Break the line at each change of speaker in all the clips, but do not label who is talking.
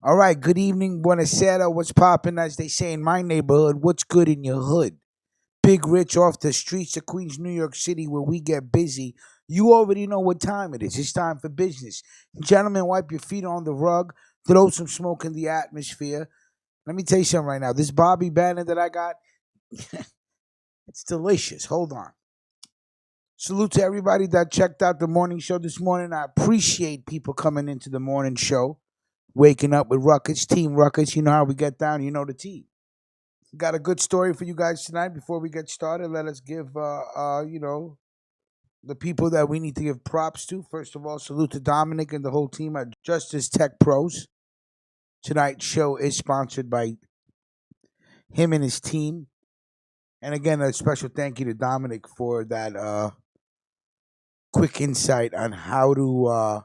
All right, good evening, buonasera. What's poppin', as they say in my neighborhood? What's good in your hood? Big Rich off the streets of Queens, New York City, where we get busy. You already know what time it is. It's time for business. Gentlemen, wipe your feet on the rug, throw some smoke in the atmosphere. Let me tell you something right now. This Bobby Bannon that I got, it's delicious. Hold on. Salute to everybody that checked out the morning show this morning. I appreciate people coming into the morning show, waking up with Ruckus, Team Ruckus. You know how we get down. You know the team. Got a good story for you guys tonight. Before we get started, let us give the people that we need to give props to. First of all, salute to Dominic and the whole team at Justice Tech Pros. Tonight's show is sponsored by him and his team. And again, a special thank you to Dominic for that quick insight on how to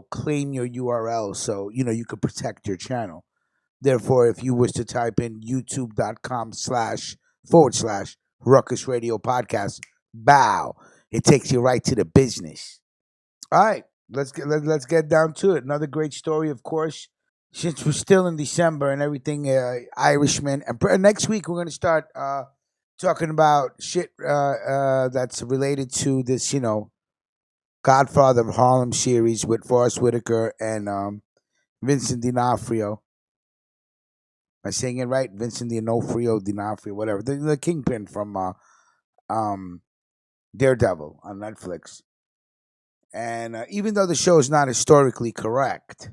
claim your URL so you could protect your channel. Therefore, if you wish to type in youtube.com// Ruckus Radio Podcast, bow, it takes you right to the business. All right, let's get down to it. Another great story, of course. Since we're still in December and everything, Irishman. And next week we're gonna start talking about shit that's related to this, Godfather of Harlem series with Forrest Whitaker and Vincent D'Onofrio. Am I saying it right? Vincent D'Onofrio, whatever. The kingpin from Daredevil on Netflix. And even though the show is not historically correct,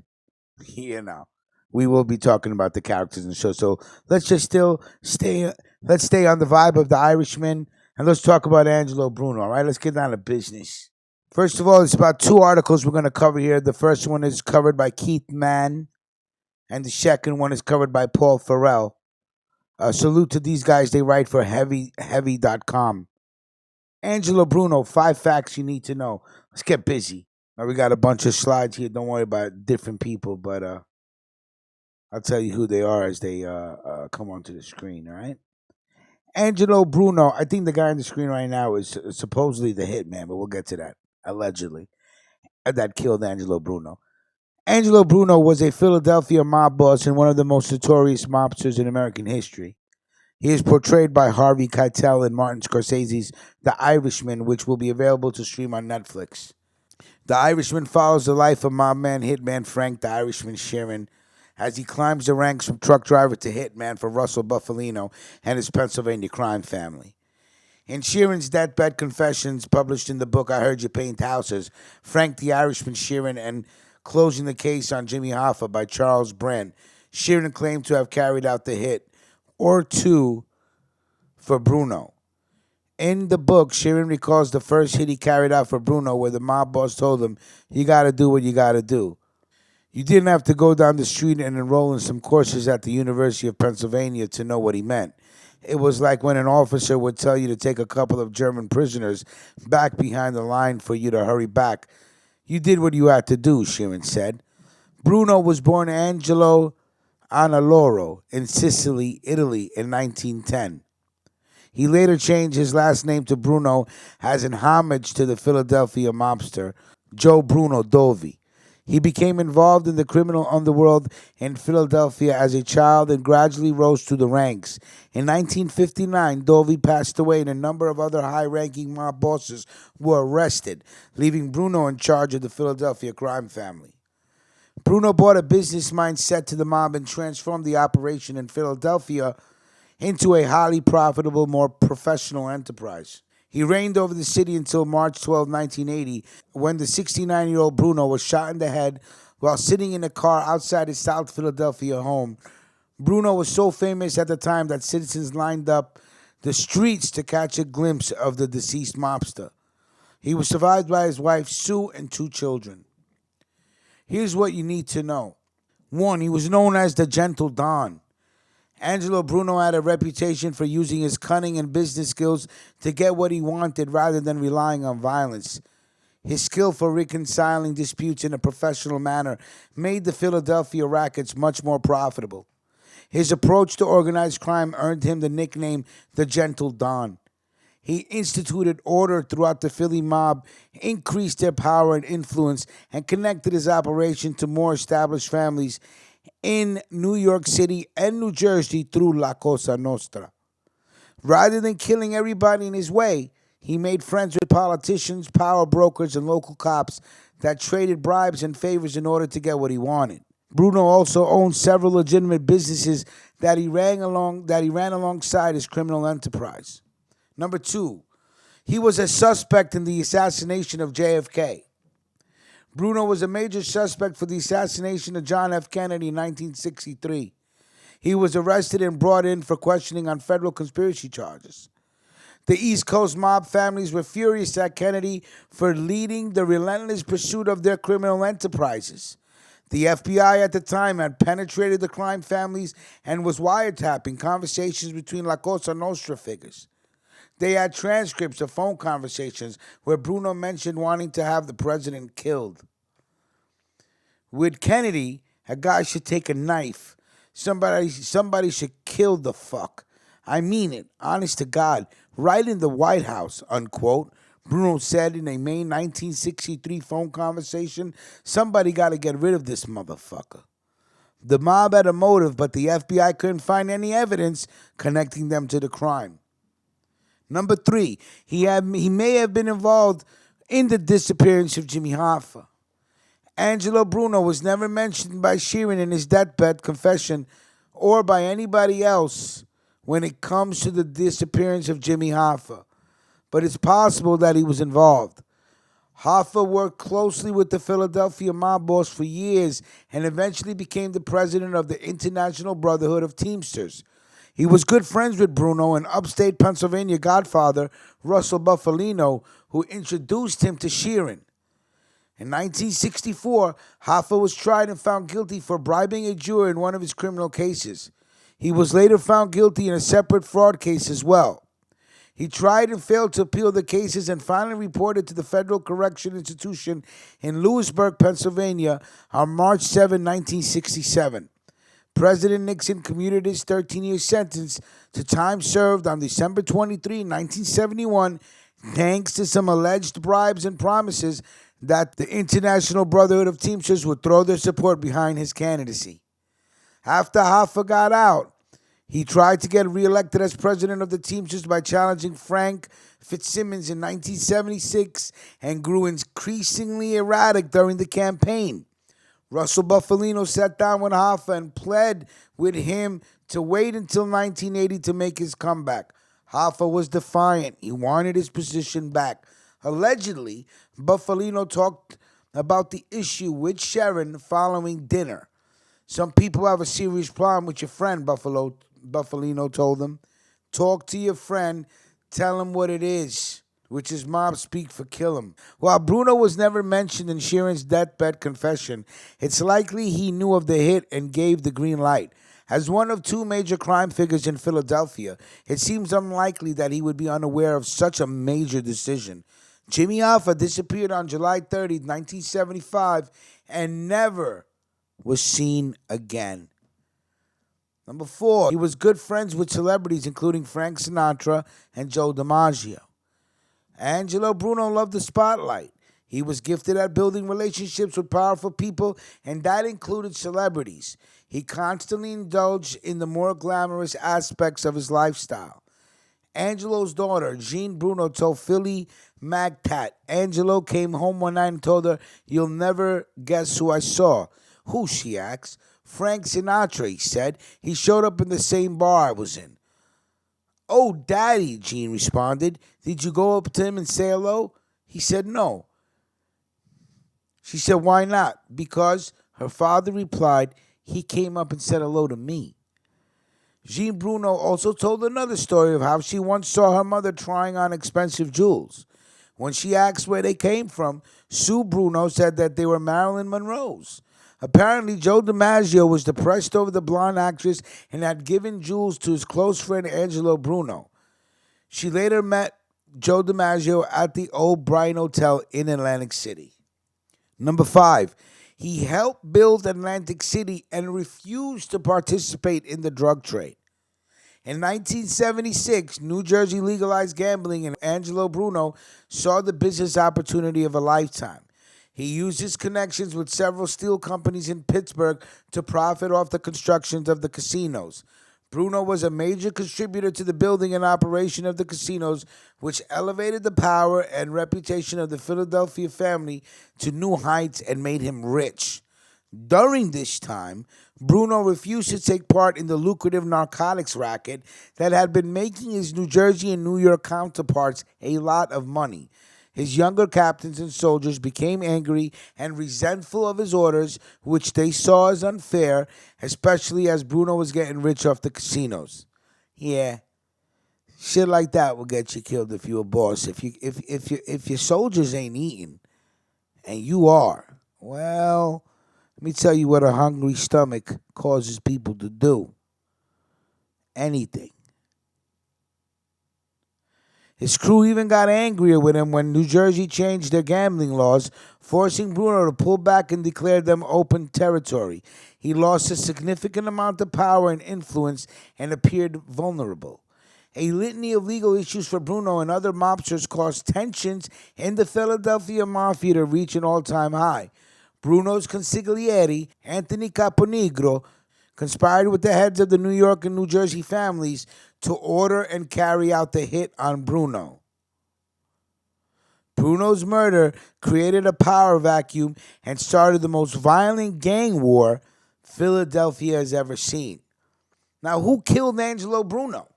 we will be talking about the characters in the show. So let's just still stay. Let's stay on the vibe of the Irishman, and let's talk about Angelo Bruno. All right, let's get down to business. First of all, it's about two articles we're going to cover here. The first one is covered by Keith Mann, and the second one is covered by Paul Farrell. Salute to these guys. They write for heavy.com. Angelo Bruno, 5 facts you need to know. Let's get busy. Now, we got a bunch of slides here. Don't worry about different people, but I'll tell you who they are as they come onto the screen, all right? Angelo Bruno, I think the guy on the screen right now is supposedly the hitman, but we'll get to that, allegedly, that killed Angelo Bruno. Angelo Bruno was a Philadelphia mob boss and one of the most notorious mobsters in American history. He is portrayed by Harvey Keitel in Martin Scorsese's The Irishman, which will be available to stream on Netflix. The Irishman follows the life of mobman hitman Frank the Irishman Sheeran as he climbs the ranks from truck driver to hitman for Russell Buffalino and his Pennsylvania crime family. In Sheeran's deathbed confessions published in the book I Heard You Paint Houses, Frank the Irishman Sheeran and Closing the Case on Jimmy Hoffa by Charles Brandt, Sheeran claimed to have carried out the hit or two for Bruno. In the book, Sheeran recalls the first hit he carried out for Bruno where the mob boss told him, "You gotta do what you gotta do. You didn't have to go down the street and enroll in some courses at the University of Pennsylvania to know what he meant. It was like when an officer would tell you to take a couple of German prisoners back behind the line for you to hurry back. You did what you had to do," Sheeran said. Bruno was born Angelo Annaloro in Sicily, Italy in 1910. He later changed his last name to Bruno as an homage to the Philadelphia mobster Joe Bruno Dovi. He became involved in the criminal underworld in Philadelphia as a child and gradually rose through the ranks. In 1959, Dovi passed away and a number of other high-ranking mob bosses were arrested, leaving Bruno in charge of the Philadelphia crime family. Bruno brought a business mindset to the mob and transformed the operation in Philadelphia into a highly profitable, more professional enterprise. He reigned over the city until March 12, 1980, when the 69-year-old Bruno was shot in the head while sitting in a car outside his South Philadelphia home. Bruno was so famous at the time that citizens lined up the streets to catch a glimpse of the deceased mobster. He was survived by his wife, Sue, and 2 children. Here's what you need to know. 1. He was known as the Gentle Don. Angelo Bruno had a reputation for using his cunning and business skills to get what he wanted rather than relying on violence. His skill for reconciling disputes in a professional manner made the Philadelphia rackets much more profitable. His approach to organized crime earned him the nickname the Gentle Don. He instituted order throughout the Philly mob, increased their power and influence, and connected his operation to more established families in New York City and New Jersey through La Cosa Nostra. Rather than killing everybody in his way, he made friends with politicians, power brokers, and local cops that traded bribes and favors in order to get what he wanted. Bruno also owned several legitimate businesses that he ran alongside his criminal enterprise. Number two, he was a suspect in the assassination of JFK. Bruno was a major suspect for the assassination of John F. Kennedy in 1963. He was arrested and brought in for questioning on federal conspiracy charges. The East Coast mob families were furious at Kennedy for leading the relentless pursuit of their criminal enterprises. The FBI at the time had penetrated the crime families and was wiretapping conversations between La Cosa Nostra figures. They had transcripts of phone conversations where Bruno mentioned wanting to have the president killed. With Kennedy, a guy should take a knife. Somebody should kill the fuck. I mean it, honest to God, right in the White House, unquote. Bruno said in a May 1963 phone conversation, somebody got to get rid of this motherfucker. The mob had a motive, but the FBI couldn't find any evidence connecting them to the crime. Number three, he may have been involved in the disappearance of Jimmy Hoffa. Angelo Bruno was never mentioned by Sheeran in his deathbed confession or by anybody else when it comes to the disappearance of Jimmy Hoffa, but it's possible that he was involved. Hoffa worked closely with the Philadelphia mob boss for years and eventually became the president of the International Brotherhood of Teamsters. He was good friends with Bruno and upstate Pennsylvania godfather Russell Buffalino, who introduced him to Sheeran. In 1964, Hoffa was tried and found guilty for bribing a juror in one of his criminal cases. He was later found guilty in a separate fraud case as well. He tried and failed to appeal the cases and finally reported to the Federal Correction Institution in Lewisburg, Pennsylvania on March 7, 1967. President Nixon commuted his 13-year sentence to time served on December 23, 1971, thanks to some alleged bribes and promises that the International Brotherhood of Teamsters would throw their support behind his candidacy. After Hoffa got out, he tried to get reelected as president of the Teamsters by challenging Frank Fitzsimmons in 1976 and grew increasingly erratic during the campaign. Russell Buffalino sat down with Hoffa and pled with him to wait until 1980 to make his comeback. Hoffa was defiant. He wanted his position back. Allegedly, Buffalino talked about the issue with Sharon following dinner. Some people have a serious problem with your friend, Buffalino told them. Talk to your friend, tell him what it is, which is mob speak for kill him. While Bruno was never mentioned in Sheeran's deathbed confession, it's likely he knew of the hit and gave the green light. As one of two major crime figures in Philadelphia, it seems unlikely that he would be unaware of such a major decision. Jimmy Hoffa disappeared on July 30, 1975, and never was seen again. Number four, he was good friends with celebrities including Frank Sinatra and Joe DiMaggio. Angelo Bruno loved the spotlight. He was gifted at building relationships with powerful people, and that included celebrities. He constantly indulged in the more glamorous aspects of his lifestyle. Angelo's daughter, Jean Bruno, told Philly Magtat, Angelo came home one night and told her, "You'll never guess who I saw." "Who?" she asked. "Frank Sinatra," he said. "He showed up in the same bar I was in." "Oh, Daddy," Jean responded. "Did you go up to him and say hello?" He said no. She said, "Why not?" "Because," her father replied, "he came up and said hello to me." Jean Bruno also told another story of how she once saw her mother trying on expensive jewels. When she asked where they came from, Sue Bruno said that they were Marilyn Monroe's. Apparently, Joe DiMaggio was depressed over the blonde actress and had given jewels to his close friend Angelo Bruno. She later met Joe DiMaggio at the Old Brian Hotel in Atlantic City. Number five, he helped build Atlantic City and refused to participate in the drug trade. In 1976, New Jersey legalized gambling, and Angelo Bruno saw the business opportunity of a lifetime. He used his connections with several steel companies in Pittsburgh to profit off the constructions of the casinos. Bruno was a major contributor to the building and operation of the casinos, which elevated the power and reputation of the Philadelphia family to new heights and made him rich. During this time, Bruno refused to take part in the lucrative narcotics racket that had been making his New Jersey and New York counterparts a lot of money. His younger captains and soldiers became angry and resentful of his orders, which they saw as unfair, especially as Bruno was getting rich off the casinos. Yeah, shit like that will get you killed if you're a boss. If your soldiers ain't eating and you are, well, let me tell you what a hungry stomach causes people to do. Anything. His crew even got angrier with him when New Jersey changed their gambling laws, forcing Bruno to pull back and declare them open territory. He lost a significant amount of power and influence and appeared vulnerable. A litany of legal issues for Bruno and other mobsters caused tensions in the Philadelphia Mafia to reach an all-time high. Bruno's consigliere, Anthony Caponigro, conspired with the heads of the New York and New Jersey families to order and carry out the hit on Bruno. Bruno's murder created a power vacuum and started the most violent gang war Philadelphia has ever seen. Now, who killed Angelo Bruno?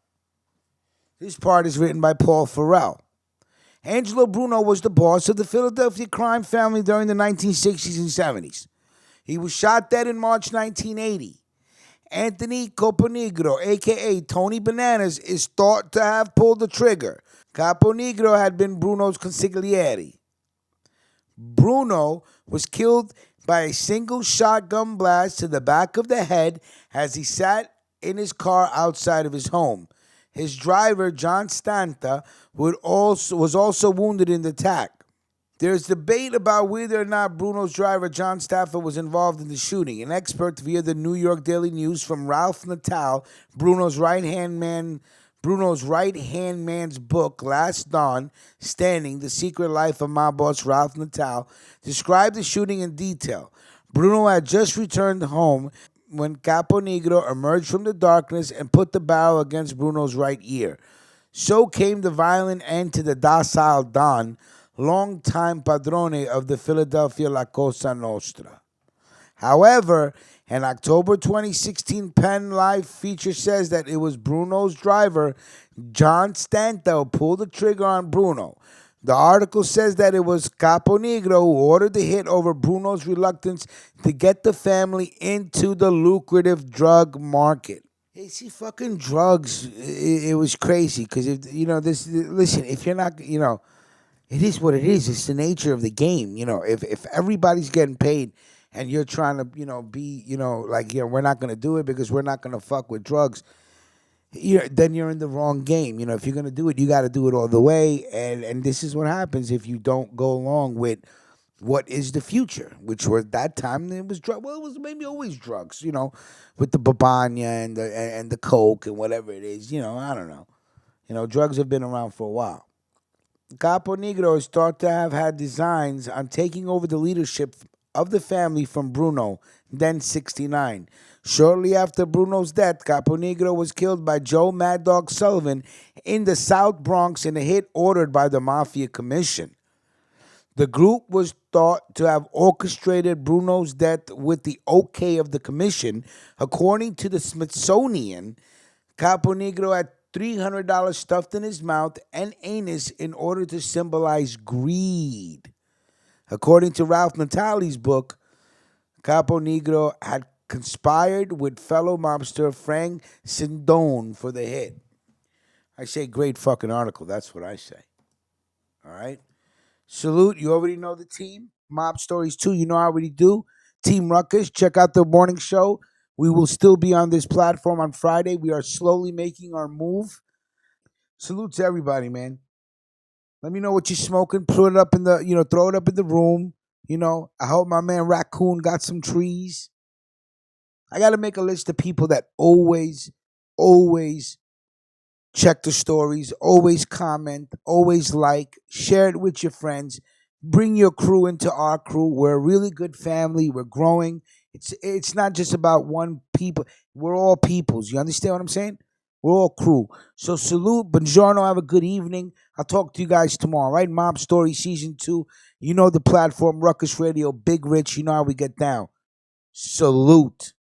This part is written by Paul Farrell. Angelo Bruno was the boss of the Philadelphia crime family during the 1960s and 70s. He was shot dead in March 1980. Anthony Caponigro, aka Tony Bananas, is thought to have pulled the trigger. Caponigro had been Bruno's consigliere. Bruno was killed by a single shotgun blast to the back of the head as he sat in his car outside of his home. His driver, John Stanta, was also wounded in the attack. There's debate about whether or not Bruno's driver, John Stafford, was involved in the shooting. An expert via the New York Daily News from Ralph Natal, Bruno's right-hand man's book, Last Dawn, Standing, The Secret Life of Mob Boss Ralph Natal, described the shooting in detail. Bruno had just returned home when Caponigro emerged from the darkness and put the barrel against Bruno's right ear. So came the violent end to the docile Don, longtime padrone of the Philadelphia La Cosa Nostra. However, an October 2016 Penn Live feature says that it was Bruno's driver, John Stanta, who pulled the trigger on Bruno. The article says that it was Caponigro who ordered the hit over Bruno's reluctance to get the family into the lucrative drug market. Hey, see, fucking drugs, it was crazy because, listen, if you're not, it is what it is. It's the nature of the game. If everybody's getting paid and you're trying to, be, we're not going to do it because we're not going to fuck with drugs, then you're in the wrong game. If you're going to do it, you got to do it all the way. And this is what happens if you don't go along with what is the future, which was that time it was drug. Well, it was maybe always drugs, with the babanya and the coke and whatever it is. I don't know. Drugs have been around for a while. Capo Negro is thought to have had designs on taking over the leadership of the family from Bruno, then 69. Shortly after Bruno's death, Capo Negro was killed by Joe Mad Dog Sullivan in the South Bronx in a hit ordered by the Mafia Commission. The group was thought to have orchestrated Bruno's death with the okay of the commission. According to the Smithsonian, Capo Negro had $300 stuffed in his mouth and anus in order to symbolize greed. According to Ralph Natali's book, Capo Negro had conspired with fellow mobster Frank Sindone for the hit. I say great fucking article. That's what I say. All right? Salute. You already know the team. Mob Stories 2, you know how we do. Team Ruckus, check out the morning show. We will still be on this platform on Friday. We are slowly making our move. Salute to everybody, man. Let me know what you're smoking. Put it up in the, throw it up in the room. I hope my man Raccoon got some trees. I got to make a list of people that always Check the stories. Always comment. Always like. Share it with your friends. Bring your crew into our crew. We're a really good family. We're growing. It's not just about one people. We're all peoples. You understand what I'm saying? We're all crew. So salute, buongiorno. Have a good evening. I'll talk to you guys tomorrow. Right? Mob Story Season 2. You know the platform, Ruckus Radio, Big Rich. You know how we get down. Salute.